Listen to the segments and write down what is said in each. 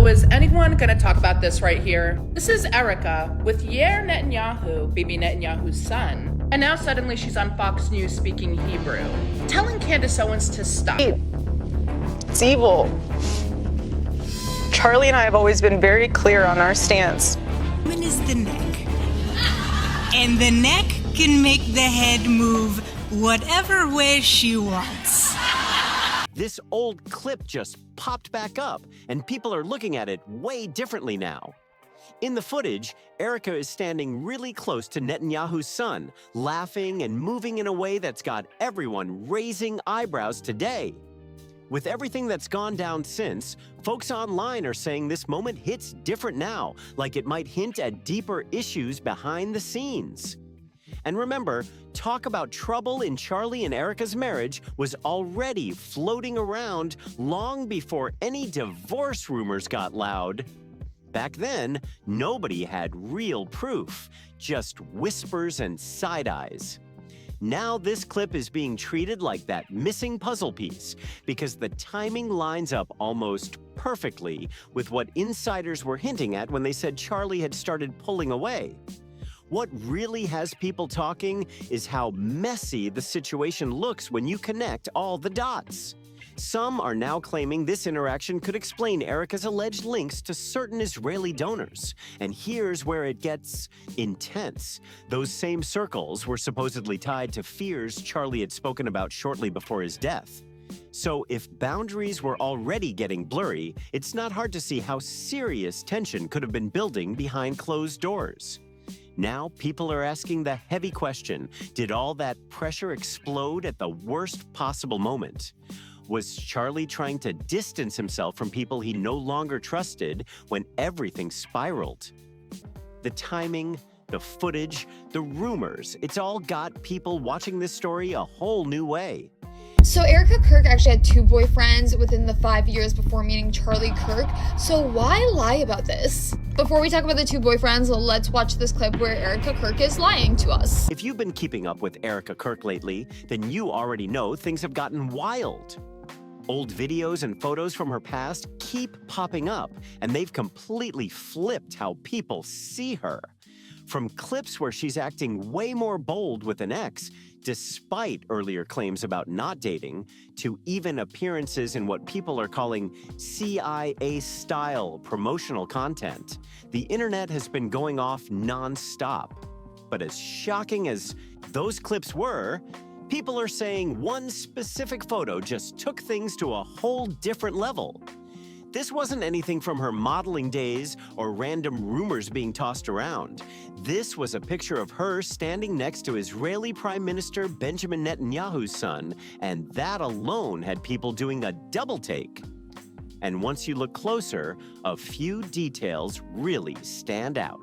So is anyone going to talk about this right here? This is Erika with Yair Netanyahu, Bibi Netanyahu's son. And now suddenly she's on Fox News speaking Hebrew, telling Candace Owens to stop. It's evil. Charlie and I have always been very clear on our stance. Woman is the neck. And the neck can make the head move whatever way she wants. This old clip just popped back up, and people are looking at it way differently now. In the footage, Erika is standing really close to Netanyahu's son, laughing and moving in a way that's got everyone raising eyebrows today. With everything that's gone down since, folks online are saying this moment hits different now, like it might hint at deeper issues behind the scenes. And remember, talk about trouble in Charlie and Erika's marriage was already floating around long before any divorce rumors got loud. Back then, nobody had real proof, just whispers and side eyes. Now this clip is being treated like that missing puzzle piece because the timing lines up almost perfectly with what insiders were hinting at when they said Charlie had started pulling away. What really has people talking is how messy the situation looks when you connect all the dots. Some are now claiming this interaction could explain Erika's alleged links to certain Israeli donors. And here's where it gets intense. Those same circles were supposedly tied to fears Charlie had spoken about shortly before his death. So if boundaries were already getting blurry, it's not hard to see how serious tension could have been building behind closed doors. Now, people are asking the heavy question, did all that pressure explode at the worst possible moment? Was Charlie trying to distance himself from people he no longer trusted when everything spiraled? The timing, the footage, the rumors, it's all got people watching this story a whole new way. So Erika Kirk actually had 2 boyfriends within the 5 years before meeting Charlie Kirk. So why lie about this? Before we talk about the 2 boyfriends, let's watch this clip where Erika Kirk is lying to us. If you've been keeping up with Erika Kirk lately, then you already know things have gotten wild. Old videos and photos from her past keep popping up, and they've completely flipped how people see her. From clips where she's acting way more bold with an ex, despite earlier claims about not dating, to even appearances in what people are calling CIA-style promotional content, the internet has been going off non-stop. But as shocking as those clips were, people are saying one specific photo just took things to a whole different level. This wasn't anything from her modeling days or random rumors being tossed around. This was a picture of her standing next to Israeli Prime Minister Benjamin Netanyahu's son, and that alone had people doing a double take. And once you look closer, a few details really stand out.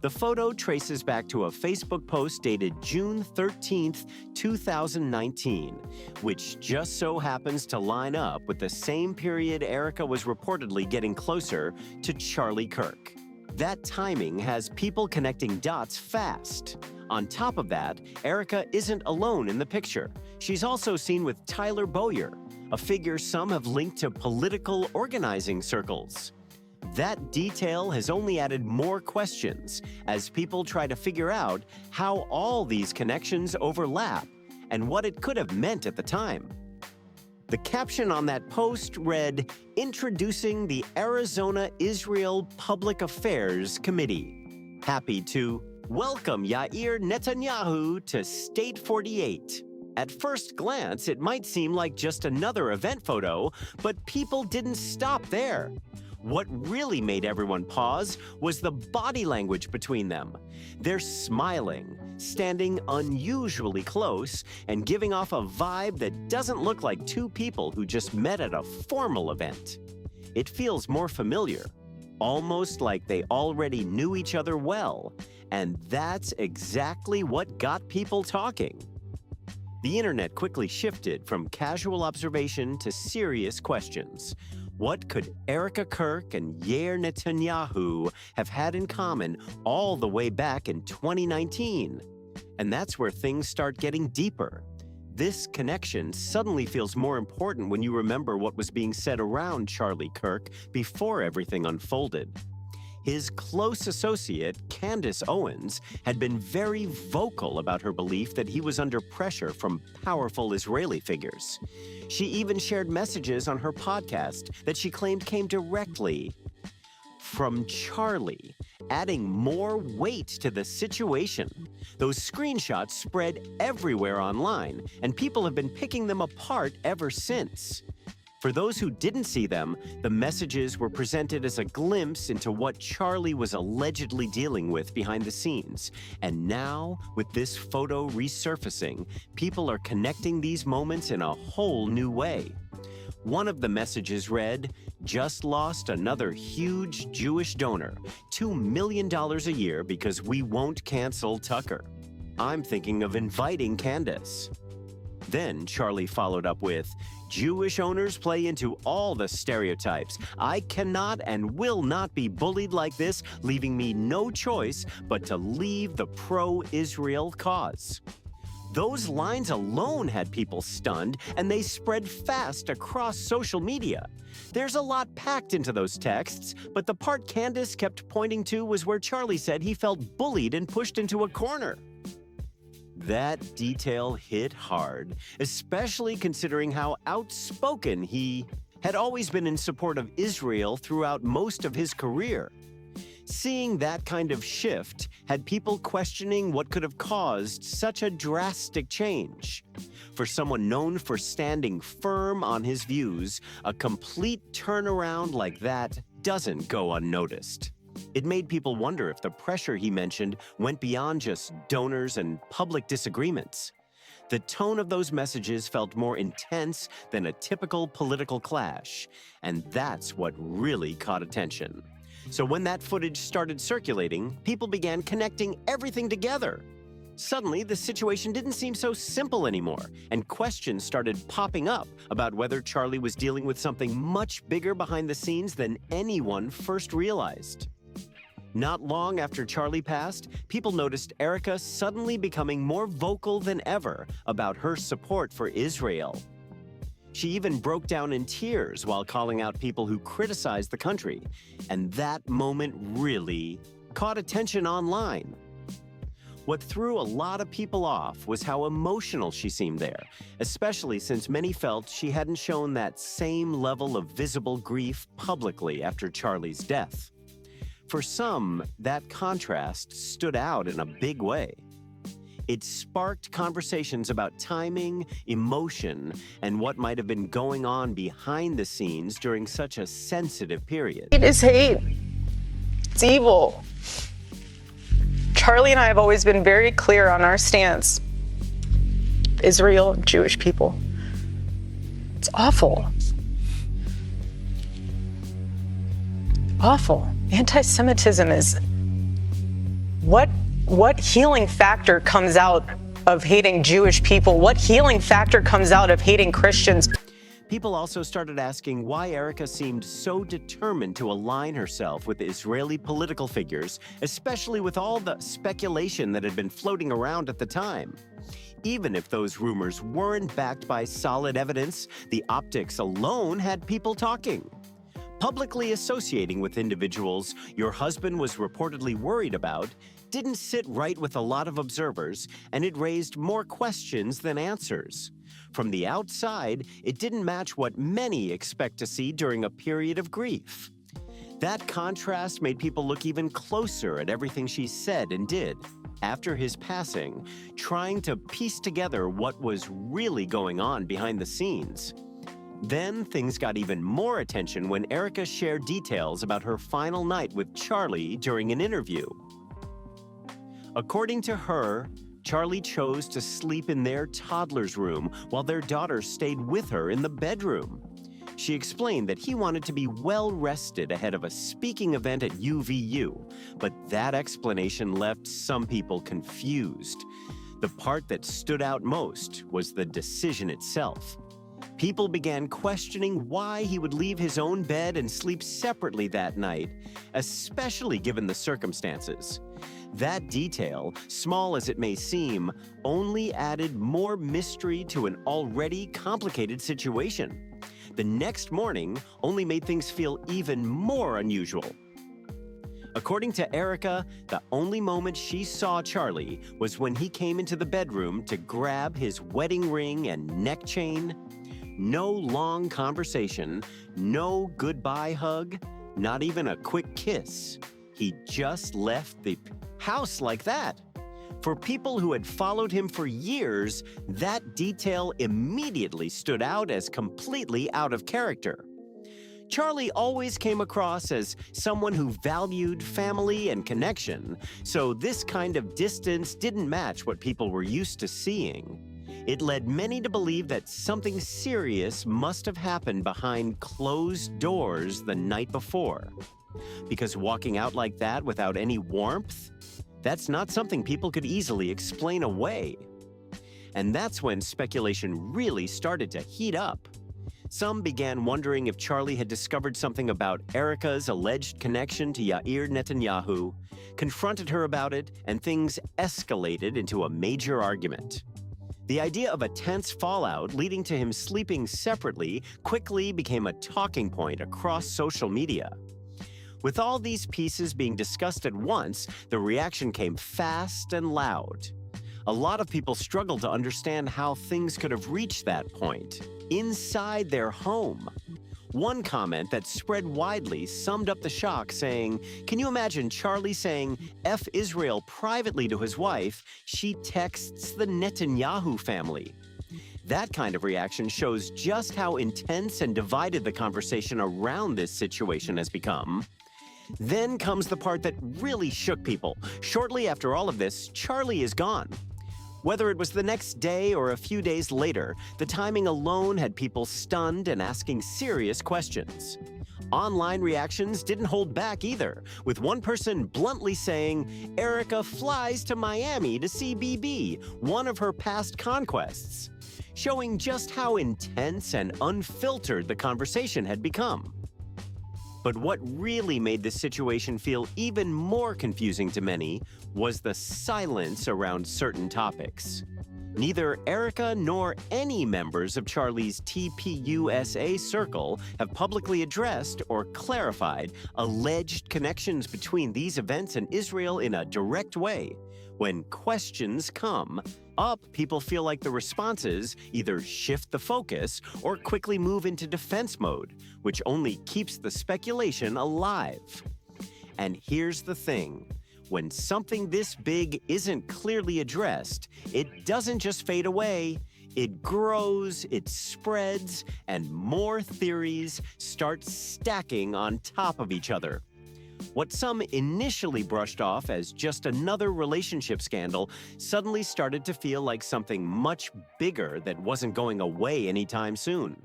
The photo traces back to a Facebook post dated June 13th, 2019, which just so happens to line up with the same period Erika was reportedly getting closer to Charlie Kirk. That timing has people connecting dots fast. On top of that, Erika isn't alone in the picture. She's also seen with Tyler Bowyer, a figure some have linked to political organizing circles. That detail has only added more questions as people try to figure out how all these connections overlap and what it could have meant at the time. The caption on that post read, "Introducing the Arizona-Israel Public Affairs Committee. Happy to welcome Yair Netanyahu to State 48." At first glance, it might seem like just another event photo, but people didn't stop there. What really made everyone pause was the body language between them. They're smiling, standing unusually close, and giving off a vibe that doesn't look like 2 people who just met at a formal event. It feels more familiar, almost like they already knew each other well, and that's exactly what got people talking. The internet quickly shifted from casual observation to serious questions. What could Erika Kirk and Yair Netanyahu have had in common all the way back in 2019? And that's where things start getting deeper. this connection suddenly feels more important when you remember what was being said around Charlie Kirk before everything unfolded. His close associate, Candace Owens, had been very vocal about her belief that he was under pressure from powerful Israeli figures. She even shared messages on her podcast that she claimed came directly from Charlie, adding more weight to the situation. Those screenshots spread everywhere online, and people have been picking them apart ever since. For those who didn't see them, the messages were presented as a glimpse into what Charlie was allegedly dealing with behind the scenes. And now, with this photo resurfacing, people are connecting these moments in a whole new way. One of the messages read, "Just lost another huge Jewish donor, $2 million a year because we won't cancel Tucker. I'm thinking of inviting Candace." Then Charlie followed up with, "Jewish owners play into all the stereotypes. I cannot and will not be bullied like this, leaving me no choice but to leave the pro-Israel cause." Those lines alone had people stunned, and they spread fast across social media. There's a lot packed into those texts, but the part Candace kept pointing to was where Charlie said he felt bullied and pushed into a corner. That detail hit hard, especially considering how outspoken he had always been in support of Israel throughout most of his career. Seeing that kind of shift had people questioning what could have caused such a drastic change. For someone known for standing firm on his views, a complete turnaround like that doesn't go unnoticed. It made people wonder if the pressure he mentioned went beyond just donors and public disagreements. The tone of those messages felt more intense than a typical political clash, and that's what really caught attention. So when that footage started circulating, people began connecting everything together. Suddenly, the situation didn't seem so simple anymore, and questions started popping up about whether Charlie was dealing with something much bigger behind the scenes than anyone first realized. Not long after Charlie passed, people noticed Erika suddenly becoming more vocal than ever about her support for Israel. She even broke down in tears while calling out people who criticized the country, and that moment really caught attention online. What threw a lot of people off was how emotional she seemed there, especially since many felt she hadn't shown that same level of visible grief publicly after Charlie's death. For some, that contrast stood out in a big way. It sparked conversations about timing, emotion, and what might have been going on behind the scenes during such a sensitive period. Hate is hate. It's evil. Charlie and I have always been very clear on our stance. Israel, Jewish people. It's awful. Awful. Anti-Semitism is what healing factor comes out of hating Jewish people? What healing factor comes out of hating Christians? People also started asking why Erika seemed so determined to align herself with Israeli political figures, especially with all the speculation that had been floating around at the time. Even if those rumors weren't backed by solid evidence, the optics alone had people talking. Publicly associating with individuals your husband was reportedly worried about didn't sit right with a lot of observers, and it raised more questions than answers. From the outside, it didn't match what many expect to see during a period of grief. That contrast made people look even closer at everything she said and did. After his passing, trying to piece together what was really going on behind the scenes. Then things got even more attention when Erika shared details about her final night with Charlie during an interview. According to her, Charlie chose to sleep in their toddler's room while their daughter stayed with her in the bedroom. She explained that he wanted to be well rested ahead of a speaking event at UVU, but that explanation left some people confused. The part that stood out most was the decision itself. People began questioning why he would leave his own bed and sleep separately that night, especially given the circumstances. That detail, small as it may seem, only added more mystery to an already complicated situation. The next morning only made things feel even more unusual. According to Erika, the only moment she saw Charlie was when he came into the bedroom to grab his wedding ring and neck chain. No long conversation, no goodbye hug, not even a quick kiss. He just left the house like that. For people who had followed him for years, that detail immediately stood out as completely out of character. Charlie always came across as someone who valued family and connection, so this kind of distance didn't match what people were used to seeing. It led many to believe that something serious must have happened behind closed doors the night before. Because walking out like that without any warmth, that's not something people could easily explain away. And that's when speculation really started to heat up. Some began wondering if Charlie had discovered something about Erika's alleged connection to Yair Netanyahu, confronted her about it, and things escalated into a major argument. The idea of a tense fallout leading to him sleeping separately quickly became a talking point across social media. With all these pieces being discussed at once, the reaction came fast and loud. A lot of people struggled to understand how things could have reached that point, inside their home. One comment that spread widely summed up the shock, saying, "Can you imagine Charlie saying F Israel privately to his wife? She texts the Netanyahu family." That kind of reaction shows just how intense and divided the conversation around this situation has become. Then comes the part that really shook people. Shortly after all of this, Charlie is gone. Whether it was the next day or a few days later, the timing alone had people stunned and asking serious questions. Online reactions didn't hold back either, with one person bluntly saying, "Erika flies to Miami to see BB, one of her past conquests," showing just how intense and unfiltered the conversation had become. But what really made this situation feel even more confusing to many was the silence around certain topics. Neither Erika nor any members of Charlie's TPUSA circle have publicly addressed or clarified alleged connections between these events and Israel in a direct way. When questions come up, people feel like the responses either shift the focus or quickly move into defense mode, which only keeps the speculation alive. And here's the thing. When something this big isn't clearly addressed, it doesn't just fade away. It grows, it spreads, and more theories start stacking on top of each other. What some initially brushed off as just another relationship scandal suddenly started to feel like something much bigger that wasn't going away anytime soon.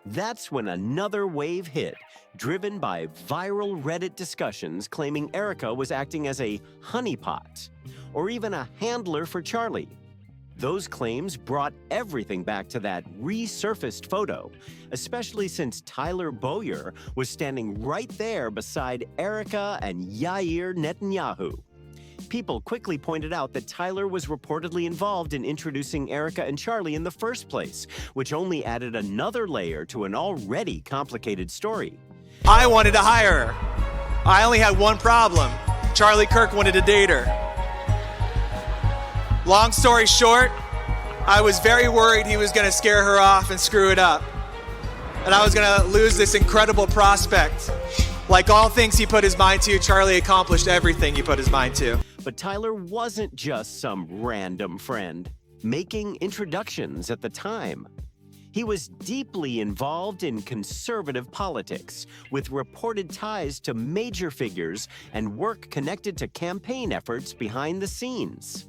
That's when another wave hit, driven by viral Reddit discussions claiming Erika was acting as a honeypot, or even a handler for Charlie. Those claims brought everything back to that resurfaced photo, especially since Tyler Bowyer was standing right there beside Erika and Yair Netanyahu. People quickly pointed out that Tyler was reportedly involved in introducing Erika and Charlie in the first place, which only added another layer to an already complicated story. I wanted to hire her. I only had one problem. Charlie Kirk wanted to date her. Long story short, I was very worried he was going to scare her off and screw it up. And I was going to lose this incredible prospect. Like all things he put his mind to, Charlie accomplished everything he put his mind to. But Tyler wasn't just some random friend making introductions at the time. He was deeply involved in conservative politics, with reported ties to major figures and work connected to campaign efforts behind the scenes.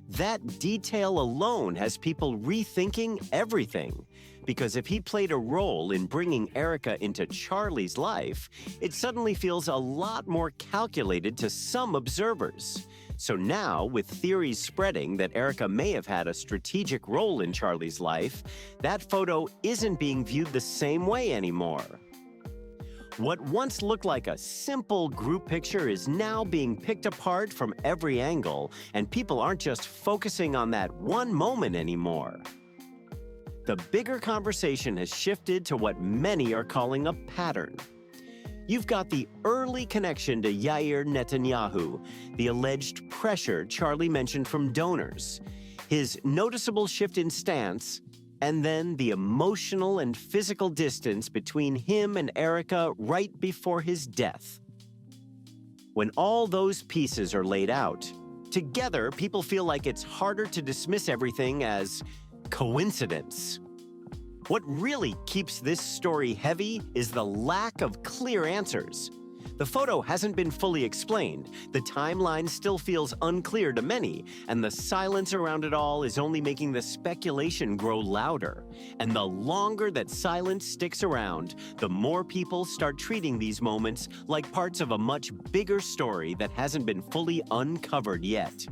That detail alone has people rethinking everything, because if he played a role in bringing Erika into Charlie's life, it suddenly feels a lot more calculated to some observers. So now, with theories spreading that Erika may have had a strategic role in Charlie's life, that photo isn't being viewed the same way anymore. What once looked like a simple group picture is now being picked apart from every angle, and people aren't just focusing on that one moment anymore. The bigger conversation has shifted to what many are calling a pattern. You've got the early connection to Yair Netanyahu, the alleged pressure Charlie mentioned from donors, his noticeable shift in stance, and then the emotional and physical distance between him and Erika right before his death. When all those pieces are laid out, together people feel like it's harder to dismiss everything as coincidence. What really keeps this story heavy is the lack of clear answers. The photo hasn't been fully explained, the timeline still feels unclear to many, and the silence around it all is only making the speculation grow louder. And the longer that silence sticks around, the more people start treating these moments like parts of a much bigger story that hasn't been fully uncovered yet.